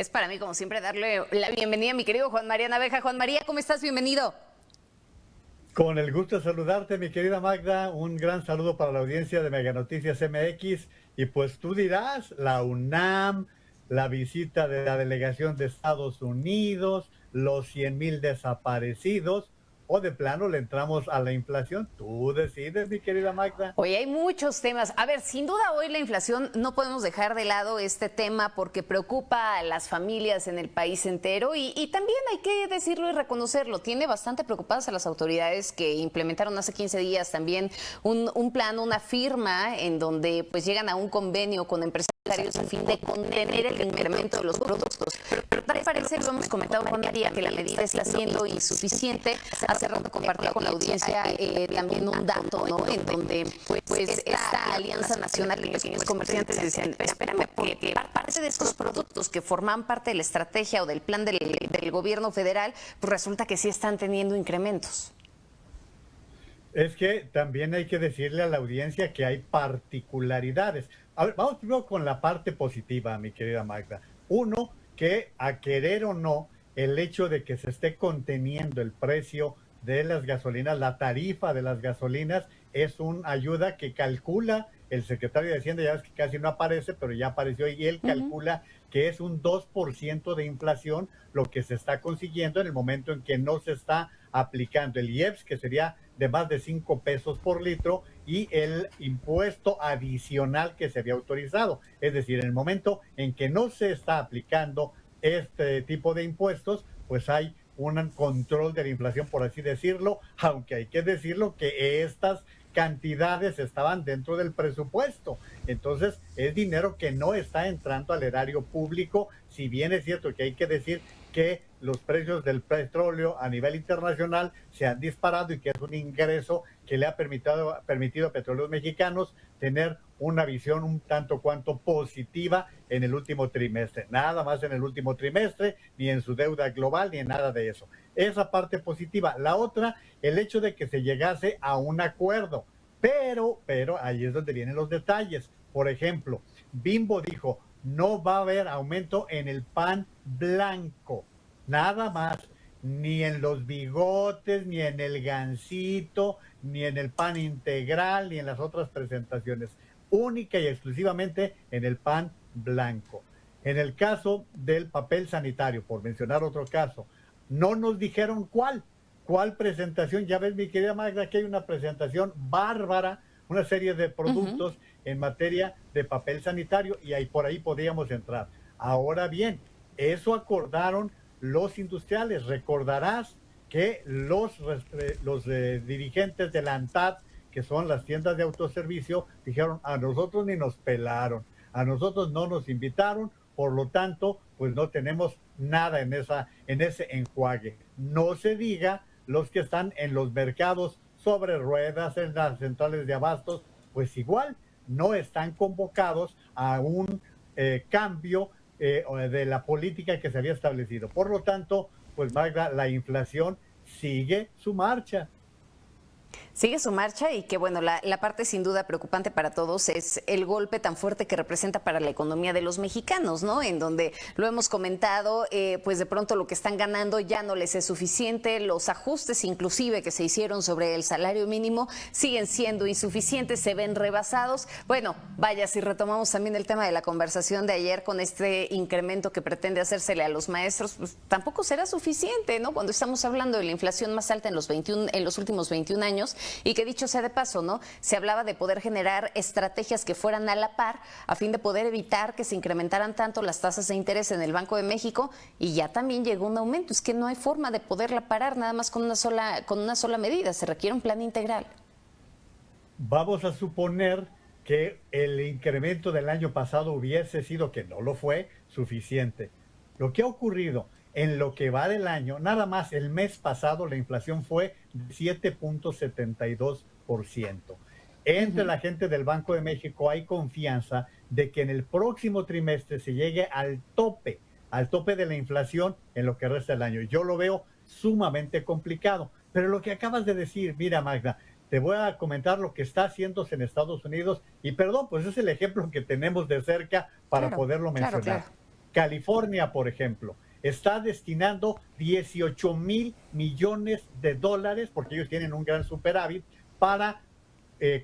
Es para mí, como siempre, darle la bienvenida a mi querido Juan María Naveja. Juan María, ¿cómo estás? Bienvenido. Con el gusto de saludarte, mi querida Magda. Un gran saludo para la audiencia de Mega Noticias MX. Y pues tú dirás, la UNAM, la visita de la delegación de Estados Unidos, los 100,000 desaparecidos, o de plano le entramos a la inflación. Tú decides, mi querida Magda. Hoy hay muchos temas. A ver, sin duda hoy la inflación no podemos dejar de lado este tema porque preocupa a las familias en el país entero y también hay que decirlo y reconocerlo. Tiene bastante preocupadas a las autoridades que implementaron hace 15 días también un plan, una firma en donde pues llegan a un convenio con empresarios a fin de contener el incremento de los productos. Pero tal parece, lo hemos comentado Juan María, que la medida está siendo insuficiente. Hace rato compartía con la audiencia también un dato, ¿no? En donde pues esta Alianza Nacional de Pequeños Comerciantes decían, espérame, porque parte de estos productos que forman parte de la estrategia o del plan del gobierno federal, pues resulta que sí están teniendo incrementos. Es que también hay que decirle a la audiencia que hay particularidades. A ver, vamos primero con la parte positiva, mi querida Magda. Uno, que a querer o no, el hecho de que se esté conteniendo el precio de las gasolinas, la tarifa de las gasolinas, es una ayuda que calcula el secretario de Hacienda, ya ves que casi no aparece, pero ya apareció y él calcula que es un 2% de inflación lo que se está consiguiendo en el momento en que no se está aplicando el IEPS, que sería de más de 5 pesos por litro, y el impuesto adicional que se había autorizado. Es decir, en el momento en que no se está aplicando este tipo de impuestos, pues hay un control de la inflación, por así decirlo, aunque hay que decirlo que estas cantidades estaban dentro del presupuesto. Entonces, es dinero que no está entrando al erario público, si bien es cierto que hay que decir que los precios del petróleo a nivel internacional se han disparado y que es un ingreso que le ha permitido a Petróleos Mexicanos tener una visión un tanto cuanto positiva en el último trimestre. Nada más en el último trimestre, ni en su deuda global, ni en nada de eso. Esa parte positiva. La otra, el hecho de que se llegase a un acuerdo. Pero ahí es donde vienen los detalles. Por ejemplo, Bimbo dijo, no va a haber aumento en el pan blanco, nada más, ni en los bigotes, ni en el gansito, ni en el pan integral, ni en las otras presentaciones, única y exclusivamente en el pan blanco. En el caso del papel sanitario, por mencionar otro caso, no nos dijeron cuál presentación. Ya ves, mi querida Magda, que hay una presentación bárbara, una serie de productos en materia de papel sanitario y ahí por ahí podríamos entrar. Ahora bien, eso acordaron los industriales. Recordarás que los dirigentes de la ANTAD, que son las tiendas de autoservicio, dijeron, a nosotros ni nos pelaron, a nosotros no nos invitaron, por lo tanto, pues no tenemos nada en ese enjuague. No se diga los que están en los mercados sobre ruedas, en las centrales de abastos, pues igual no están convocados a un cambio de la política que se había establecido. Por lo tanto, pues Magda, la inflación sigue su marcha. Sigue su marcha y que bueno, la parte sin duda preocupante para todos es el golpe tan fuerte que representa para la economía de los mexicanos, ¿no? En donde lo hemos comentado, pues de pronto lo que están ganando ya no les es suficiente, los ajustes inclusive que se hicieron sobre el salario mínimo siguen siendo insuficientes, se ven rebasados. Bueno, vaya, si retomamos también el tema de la conversación de ayer con este incremento que pretende hacérsele a los maestros, pues tampoco será suficiente, ¿no? Cuando estamos hablando de la inflación más alta en los últimos 21 años, y que dicho sea de paso, ¿no? Se hablaba de poder generar estrategias que fueran a la par a fin de poder evitar que se incrementaran tanto las tasas de interés en el Banco de México y ya también llegó un aumento. Es que no hay forma de poderla parar nada más con una sola medida, se requiere un plan integral. Vamos a suponer que el incremento del año pasado hubiese sido, que no lo fue, suficiente. Lo que ha ocurrido en lo que va del año, nada más el mes pasado la inflación fue de 7.72%. Entre la gente del Banco de México hay confianza de que en el próximo trimestre se llegue al tope de la inflación en lo que resta del año. Yo lo veo sumamente complicado. Pero lo que acabas de decir, mira Magda, te voy a comentar lo que está haciéndose en Estados Unidos y perdón, pues es el ejemplo que tenemos de cerca para Claro, poderlo claro, mencionar. claro. California, por ejemplo, está destinando 18,000 millones de dólares, porque ellos tienen un gran superávit, para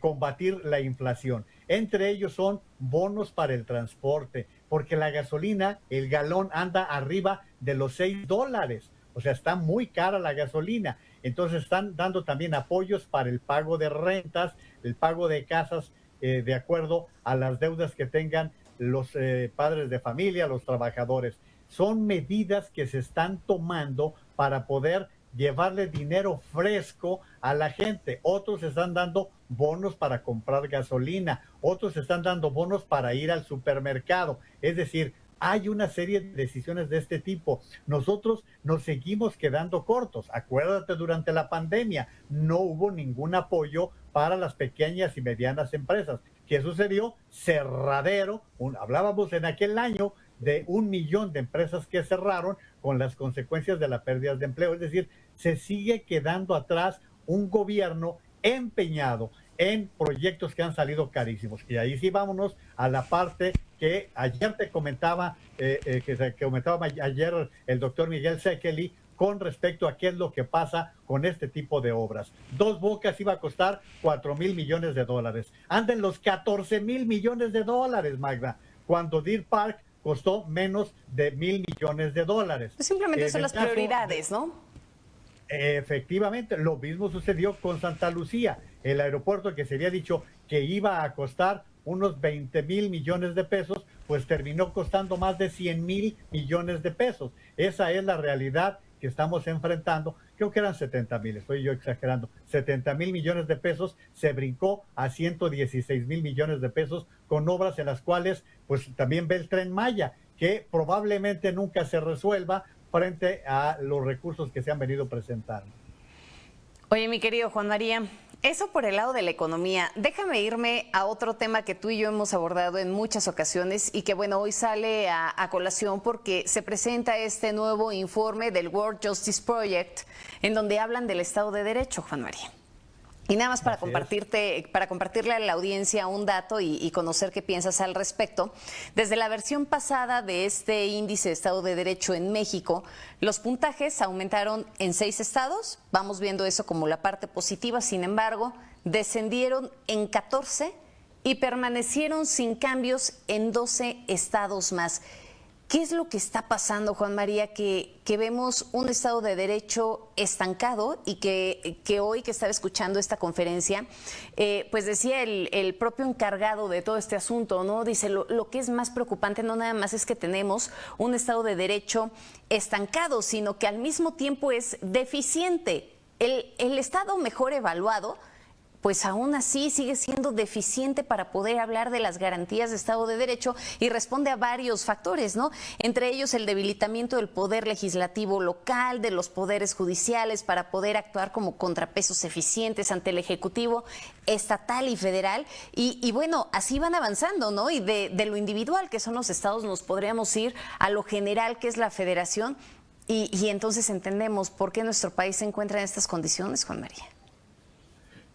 combatir la inflación. Entre ellos son bonos para el transporte, porque la gasolina, el galón anda arriba de los $6. O sea, está muy cara la gasolina. Entonces están dando también apoyos para el pago de rentas, el pago de casas, de acuerdo a las deudas que tengan los padres de familia, los trabajadores. Son medidas que se están tomando para poder llevarle dinero fresco a la gente. Otros están dando bonos para comprar gasolina, otros están dando bonos para ir al supermercado. Es decir, hay una serie de decisiones de este tipo. Nosotros nos seguimos quedando cortos. Acuérdate, durante la pandemia no hubo ningún apoyo para las pequeñas y medianas empresas. ¿Qué sucedió? Cerradero. Hablábamos en aquel año de 1 millón de empresas que cerraron con las consecuencias de la pérdida de empleo. Es decir, se sigue quedando atrás un gobierno empeñado en proyectos que han salido carísimos. Y ahí sí vámonos a la parte que ayer te comentaba, ayer el doctor Miguel Sekeli, con respecto a qué es lo que pasa con este tipo de obras. Dos Bocas iba a costar 4,000 millones de dólares. Anden los 14,000 millones de dólares, Magda, cuando Deer Park costó menos de 1,000 millones de dólares. Pues simplemente son las prioridades, ¿no? Efectivamente, lo mismo sucedió con Santa Lucía, el aeropuerto que se había dicho que iba a costar unos 20,000 millones de pesos, pues terminó costando más de 100,000 millones de pesos. Esa es la realidad que estamos enfrentando. Creo que eran 70,000, estoy yo exagerando. 70,000 millones de pesos, se brincó a 116,000 millones de pesos con obras en las cuales, pues también ve el Tren Maya, que probablemente nunca se resuelva frente a los recursos que se han venido presentando. Oye, mi querido Juan María, eso por el lado de la economía. Déjame irme a otro tema que tú y yo hemos abordado en muchas ocasiones y que, bueno, hoy sale a colación porque se presenta este nuevo informe del World Justice Project, en donde hablan del Estado de Derecho, Juan María. Y nada más para compartirle a la audiencia un dato y conocer qué piensas al respecto. Desde la versión pasada de este índice de Estado de Derecho en México, los puntajes aumentaron en 6 estados. Vamos viendo eso como la parte positiva. Sin embargo, descendieron en 14 y permanecieron sin cambios en 12 estados más. ¿Qué es lo que está pasando, Juan María, que vemos un Estado de Derecho estancado y que hoy que estaba escuchando esta conferencia, pues decía el propio encargado de todo este asunto, ¿no? Dice, lo que es más preocupante no nada más es que tenemos un Estado de Derecho estancado, sino que al mismo tiempo es deficiente. El Estado mejor evaluado, pues aún así sigue siendo deficiente para poder hablar de las garantías de Estado de Derecho y responde a varios factores, ¿no? Entre ellos el debilitamiento del poder legislativo local, de los poderes judiciales para poder actuar como contrapesos eficientes ante el Ejecutivo estatal y federal. Y bueno, así van avanzando, ¿no? Y de lo individual, que son los estados, nos podríamos ir a lo general, que es la federación, y entonces entendemos por qué nuestro país se encuentra en estas condiciones, Juan María.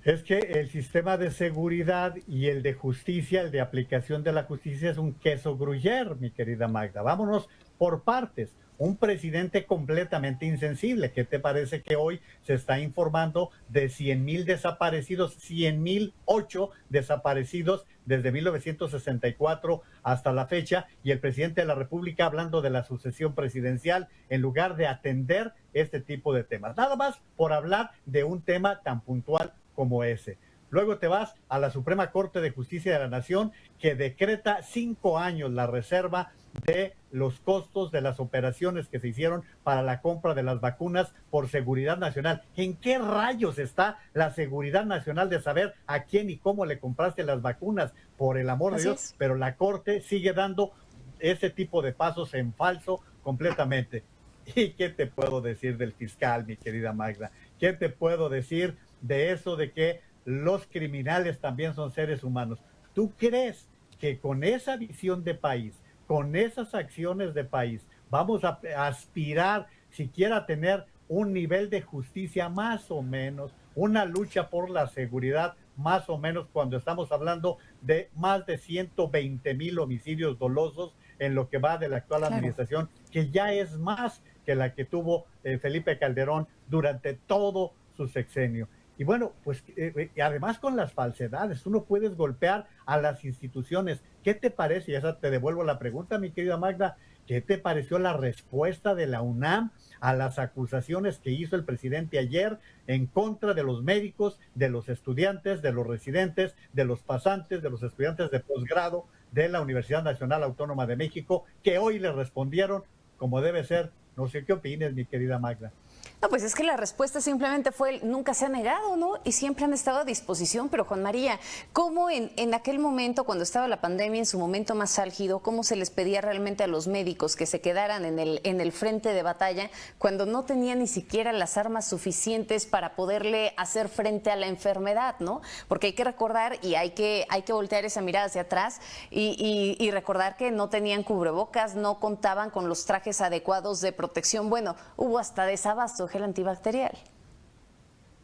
Es que el sistema de seguridad y el de justicia, el de aplicación de la justicia, es un queso gruyere, mi querida Magda. Vámonos por partes. Un presidente completamente insensible. ¿Qué te parece que hoy se está informando de 100,000 desaparecidos, 100,008 desaparecidos desde 1964 hasta la fecha, y el presidente de la República hablando de la sucesión presidencial en lugar de atender este tipo de temas? Nada más por hablar de un tema tan puntual como ese. Luego te vas a la Suprema Corte de Justicia de la Nación, que decreta 5 años la reserva de los costos de las operaciones que se hicieron para la compra de las vacunas por seguridad nacional. ¿En qué rayos está la seguridad nacional de saber a quién y cómo le compraste las vacunas? Por el amor de Dios, pero la Corte sigue dando ese tipo de pasos en falso completamente. ¿Y qué te puedo decir del fiscal, mi querida Magda? ¿Qué te puedo decir de eso de que los criminales también son seres humanos? ¿Tú crees que con esa visión de país, con esas acciones de país, vamos a aspirar siquiera a tener un nivel de justicia más o menos, una lucha por la seguridad más o menos, cuando estamos hablando de más de 120,000 homicidios dolosos en lo que va de la actual administración, que ya es más que la que tuvo Felipe Calderón durante todo su sexenio. Y bueno, pues además con las falsedades, tú no puedes golpear a las instituciones. ¿Qué te parece? Y esa te devuelvo la pregunta, mi querida Magda. ¿Qué te pareció la respuesta de la UNAM a las acusaciones que hizo el presidente ayer en contra de los médicos, de los estudiantes, de los residentes, de los pasantes, de los estudiantes de posgrado de la Universidad Nacional Autónoma de México, que hoy le respondieron como debe ser? No sé qué opines, mi querida Magda. No, pues es que la respuesta simplemente fue nunca se ha negado, ¿no? Y siempre han estado a disposición. Pero Juan María, ¿cómo en aquel momento, cuando estaba la pandemia, en su momento más álgido, cómo se les pedía realmente a los médicos que se quedaran en el frente de batalla cuando no tenían ni siquiera las armas suficientes para poderle hacer frente a la enfermedad, ¿no? Porque hay que recordar y hay que voltear esa mirada hacia atrás y recordar que no tenían cubrebocas, no contaban con los trajes adecuados de protección. Bueno, hubo hasta desabasto, gel antibacterial.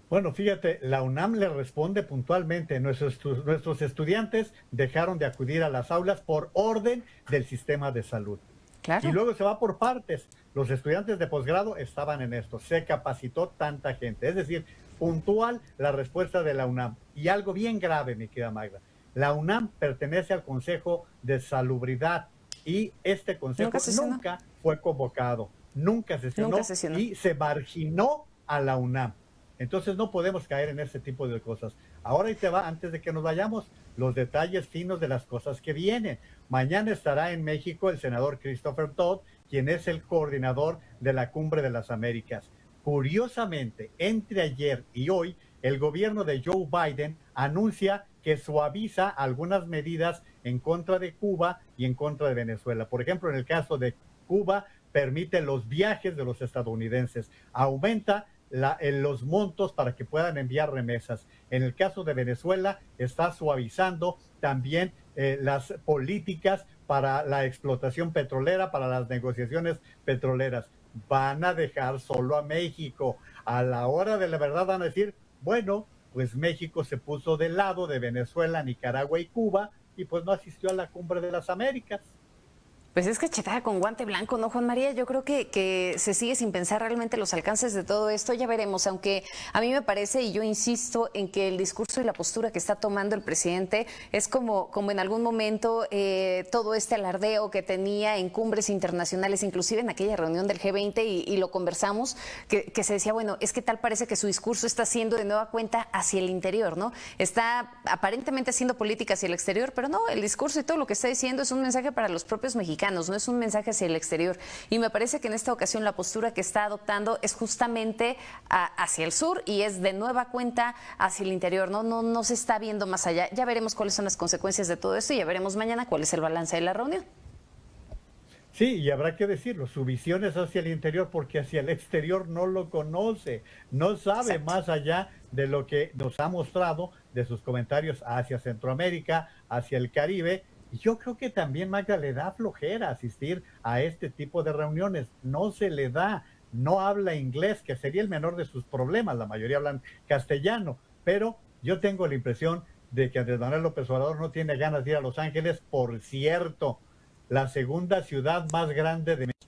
Bueno, fíjate, la UNAM le responde puntualmente: nuestros estudiantes dejaron de acudir a las aulas por orden del sistema de salud. Claro. Y luego se va por partes. Los estudiantes de posgrado estaban en esto, se capacitó tanta gente. Es decir, puntual la respuesta de la UNAM. Y algo bien grave, mi querida Magda. La UNAM pertenece al Consejo de Salubridad y este consejo nunca fue convocado, nunca sesionó y se marginó a la UNAM. Entonces no podemos caer en ese tipo de cosas. Ahora ahí te va, antes de que nos vayamos, los detalles finos de las cosas que vienen. Mañana estará en México el senador Christopher Todd, quien es el coordinador de la Cumbre de las Américas. Curiosamente, entre ayer y hoy, el gobierno de Joe Biden anuncia que suaviza algunas medidas en contra de Cuba y en contra de Venezuela. Por ejemplo, en el caso de Cuba, permite los viajes de los estadounidenses, aumenta los montos para que puedan enviar remesas. En el caso de Venezuela, está suavizando también las políticas para la explotación petrolera, para las negociaciones petroleras. Van a dejar solo a México. A la hora de la verdad van a decir, bueno, pues México se puso del lado de Venezuela, Nicaragua y Cuba y pues no asistió a la Cumbre de las Américas. Pues es que chetada con guante blanco, ¿no, Juan María? Yo creo que se sigue sin pensar realmente los alcances de todo esto. Ya veremos, aunque a mí me parece, y yo insisto en que el discurso y la postura que está tomando el presidente es como en algún momento todo este alardeo que tenía en cumbres internacionales, inclusive en aquella reunión del G20, y lo conversamos, que se decía, bueno, es que tal parece que su discurso está siendo de nueva cuenta hacia el interior, ¿no? Está aparentemente haciendo política hacia el exterior, pero no, el discurso y todo lo que está diciendo es un mensaje para los propios mexicanos. No es un mensaje hacia el exterior. Y me parece que en esta ocasión la postura que está adoptando es justamente hacia el sur y es de nueva cuenta hacia el interior. No se está viendo más allá. Ya veremos cuáles son las consecuencias de todo esto y ya veremos mañana cuál es el balance de la reunión. Sí, y habrá que decirlo, su visión es hacia el interior porque hacia el exterior no lo conoce, no sabe. Exacto. Más allá de lo que nos ha mostrado de sus comentarios hacia Centroamérica, hacia el Caribe. Y yo creo que también, Magda, le da flojera asistir a este tipo de reuniones. No se le da, no habla inglés, que sería el menor de sus problemas. La mayoría hablan castellano. Pero yo tengo la impresión de que Andrés Manuel López Obrador no tiene ganas de ir a Los Ángeles. Por cierto, la segunda ciudad más grande de México.